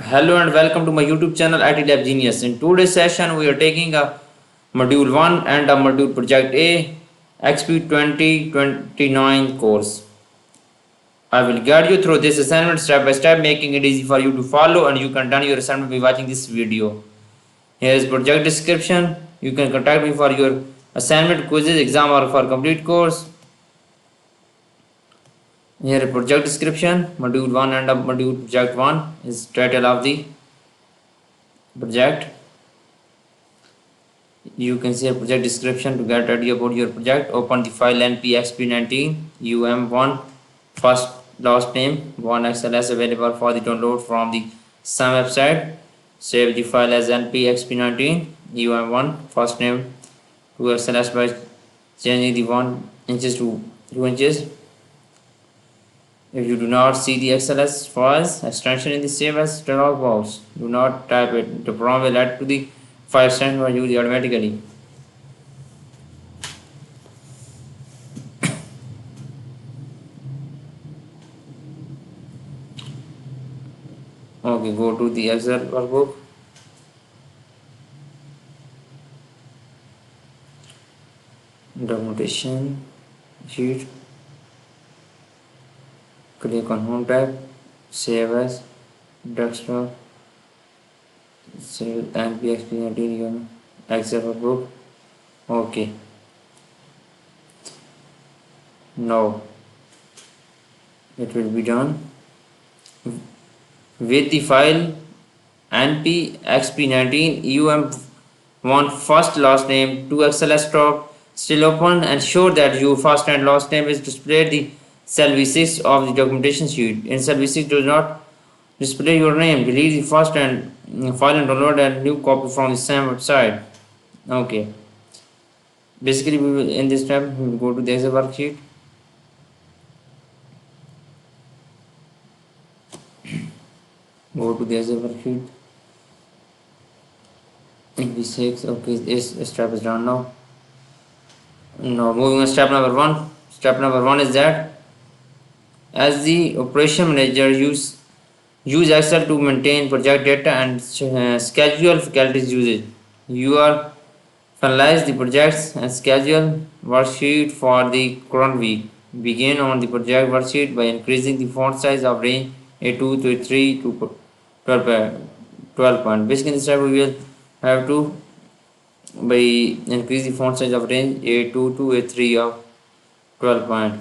Hello and welcome to my YouTube channel IT Lab Genius. In today's session, we are taking a Module 1 and a Module Project A XP 2029 course. I will guide you through this assignment step by step, making it easy for you to follow, and you can done your assignment by watching this video. Here is project description. You can contact me for your assignment, quizzes, exam or for complete course. Here is project description, Module 1 and a Module Project 1 is title of the project. You can see a project description. To get idea about your project, open the file npxp19 um1 first last name 1xls available for the download from the SAM website. Save the file as npxp19 um1 first name 2xls by changing the 1 inches to 2 inches. If you do not see the XLS files extension in the save as dialog box, do not type it. The program will add to the file extension for you automatically. Okay, go to the Excel workbook. Documentation sheet. Click on Home tab. Save as desktop. Save npxp19 Excel workbook. Okay. Now it will be done with the file npxp19 um1 first last name 2xls top still open. Ensure that your first and last name is displayed the cell v6 of the documentation sheet. In cell v6 does not display your name. Delete the first and file and download a new copy from the same website. Okay, basically we will in this tab we will go to the Excel worksheet. Go to the Excel worksheet in v6. Okay, this step is done now. Now moving on step number 1. Step number 1 is that as the operation manager use Excel to maintain project data and schedule facilities usage. You are finalize the projects and schedule worksheet for the current week. Begin on the project worksheet by increasing the font size of range A2 to A3 to 12 point. Basically, in this step we will have to by increase the font size of range A2 to A3 of 12 point.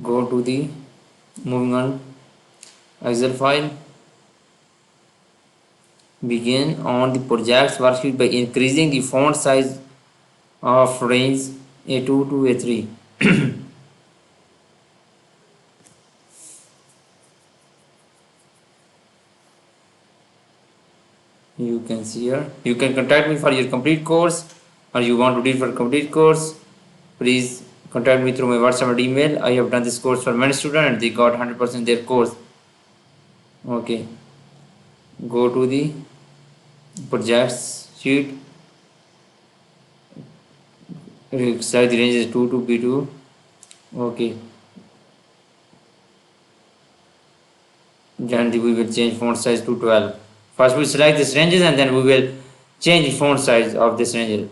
Go to the moving on Excel file. Begin on the projects worksheet by increasing the font size of range A2 to A3. You can see here. You can contact me for your complete course, or you want to read for complete course. Please contact me through my WhatsApp or email. I have done this course for many students and they got 100% their course. Okay. Go to the projects sheet. Select the range is 2 to B2. Okay. Then we will change font size to 12. First we select this ranges and then we will change the font size of this range.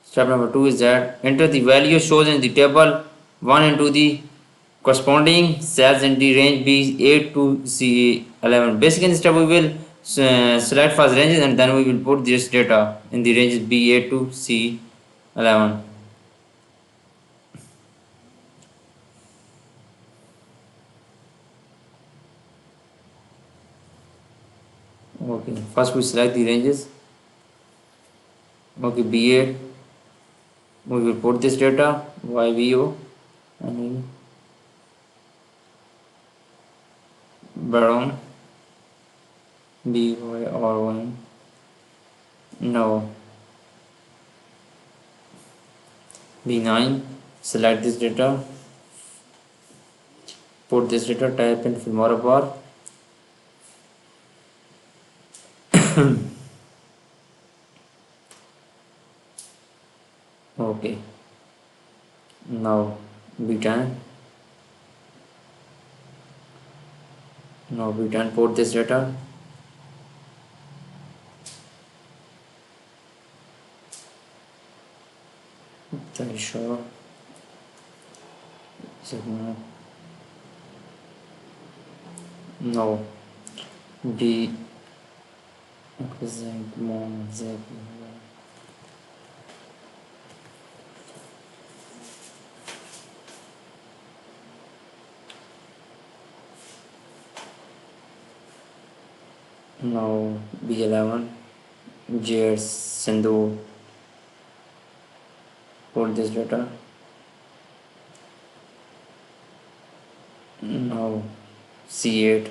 Step number 2 is that enter the value shown in the table 1 into the corresponding cells in the range B8 to C11. Basically in this step we will select first ranges and then we will put this data in the ranges B8 to C11. Okay, first we select the ranges. Okay, B8 we will put this data YVO and Baron BYR1. No, B9. Select this data, put this data, type in Filmora bar. Okay, Now B10. Now B10 put this data. Then show signal. No B exact more exactly. Now B11 JS Sindhu put this data. Now C8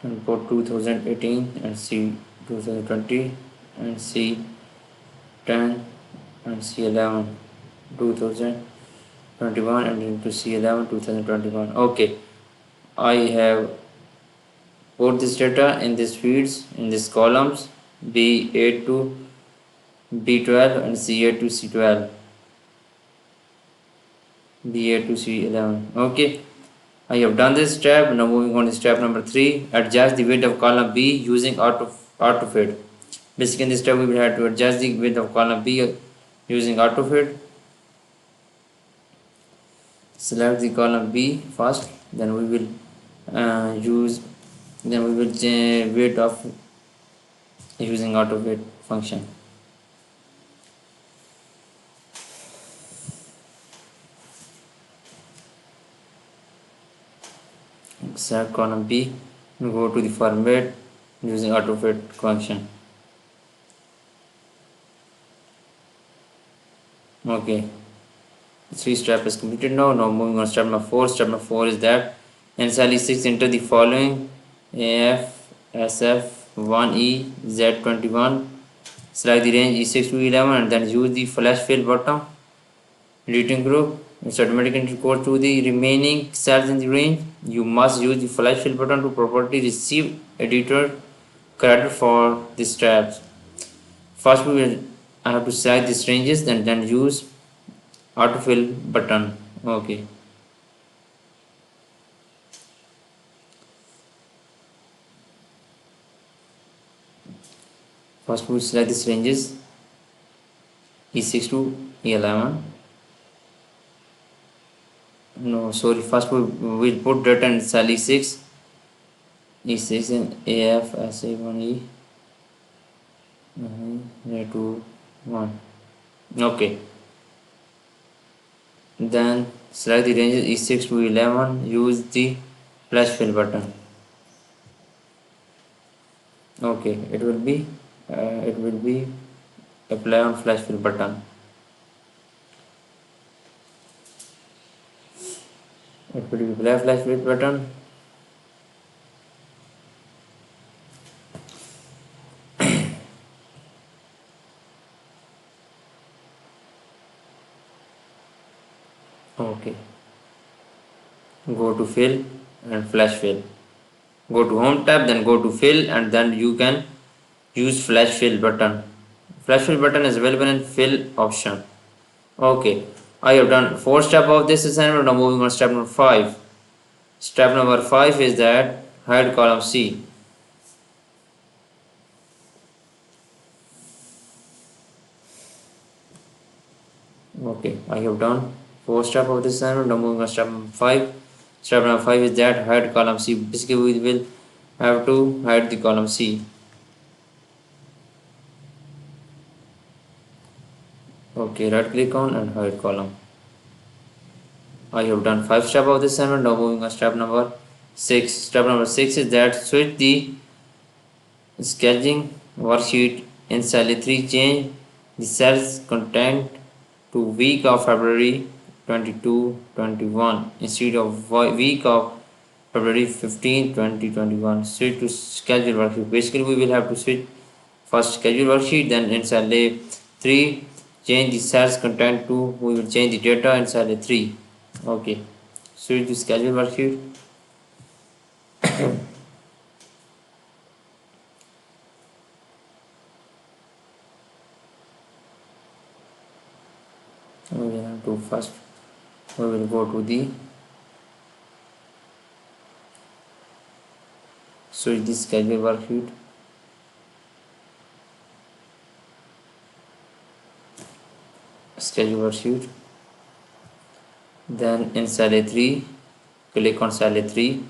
and put 2018 and C 2020 and C10 and C11 2021 and into C11 2021. Okay, I have put this data in these fields in these columns B8 to B12 and C8 to C12, B8 to C11. Okay, I have done this step. Now moving on to step number 3. Adjust the width of column B using AutoFit. Basically in this step we will have to adjust the width of column B using AutoFit. Select the column B first, then we will change weight of using AutoFit function. Select column B and go to the format using AutoFit function. Okay, 3 step is completed now. Now moving on step number 4. Step number 4 is that in cell E6 enter the following AF, SF, 1E, Z21. Select the range E6 to E11 and then use the flash fill button. Editing group. It's automatically goes to the remaining cells in the range. You must use the flash fill button to properly receive editor credit for the steps. First we will have to select these ranges and then use autofill button. Okay. First we select these ranges E6 to E11. No, sorry. First we will put data in cell E6, E6 and AF SA1E, 2, 1. Okay. Then select the ranges E6 to 11. Use the flash fill button. Okay, it will be apply on flash fill button. It will be apply flash fill button. Okay. Go to fill and flash fill. Go to home tab, then go to fill, and then you can use flash fill button. Flash fill button is available in fill option. Okay, I have done 4 steps of this assignment. Now moving on step number 5. Step number 5 is that hide column C. Okay, I have done 4 steps of this assignment. Now moving on step number 5. Step number 5 is that hide column C. Basically we will have to hide the column C. Okay, right click on and hide column. I have done 5 steps of this assignment. Now moving on step number 6. Step number 6 is that switch the sketching worksheet in cell 3. Change the cell's content to week of February 22-21 instead of week of February 15, 2021. Switch to schedule worksheet. Basically, we will have to switch first schedule worksheet, then in cell A3 change the cells content to, we will change the data in cell A3. Okay, switch to schedule worksheet. We have to first we will go to the switch this schedule worksheet. Schedule worksheet. Then in cell A3, click on cell A3.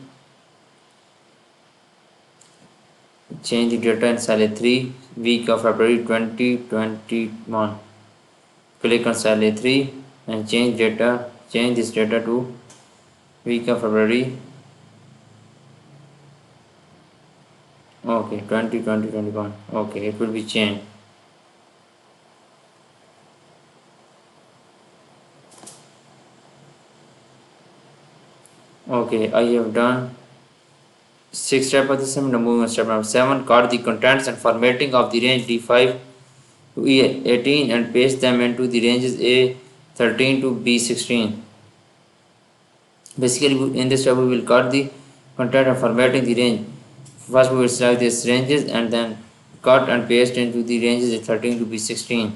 Change the data in cell A3, week of February 2021. Click on cell A3 and change this data to week of February. Okay, 2021. Okay, it will be changed. Okay, I have done 6 steps of the same. Now moving on step number 7. Cut the contents and formatting of the range D5 to E18 and paste them into the ranges A13 to B16. Basically, in this step we will cut the content and formatting the range. First we will select these ranges and then cut and paste into the ranges A13 to B16.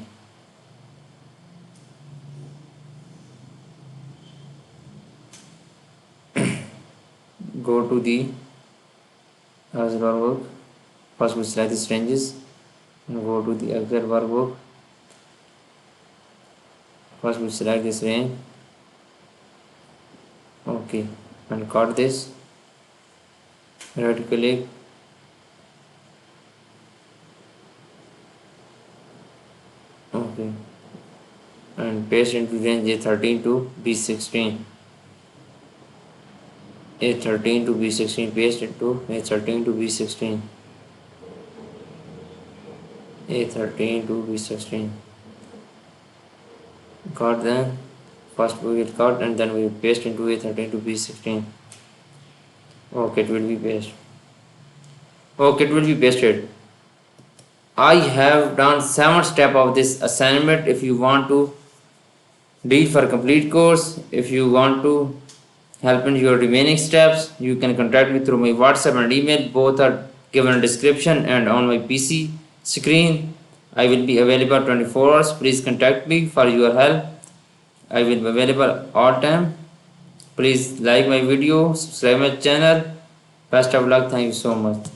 Go to the Excel workbook. First we select these ranges and go to the Excel workbook. First we select this range. Okay, and cut this. Right click. Okay, and paste into range A13 to B16. A13 to B16, paste into A13 to B16. A13 to B16. Cut them. First we will cut and then we will paste into A13 to B16. Okay, it will be pasted. Okay, it will be pasted. I have done 7 steps of this assignment. If you want to do it for complete course, if you want to help in your remaining steps, you can contact me through my WhatsApp and email. Both are given in description and on my PC screen. I will be available 24 hours. Please contact me for your help. I will be available all time. Please like my video, subscribe my channel. Best of luck. Thank you so much.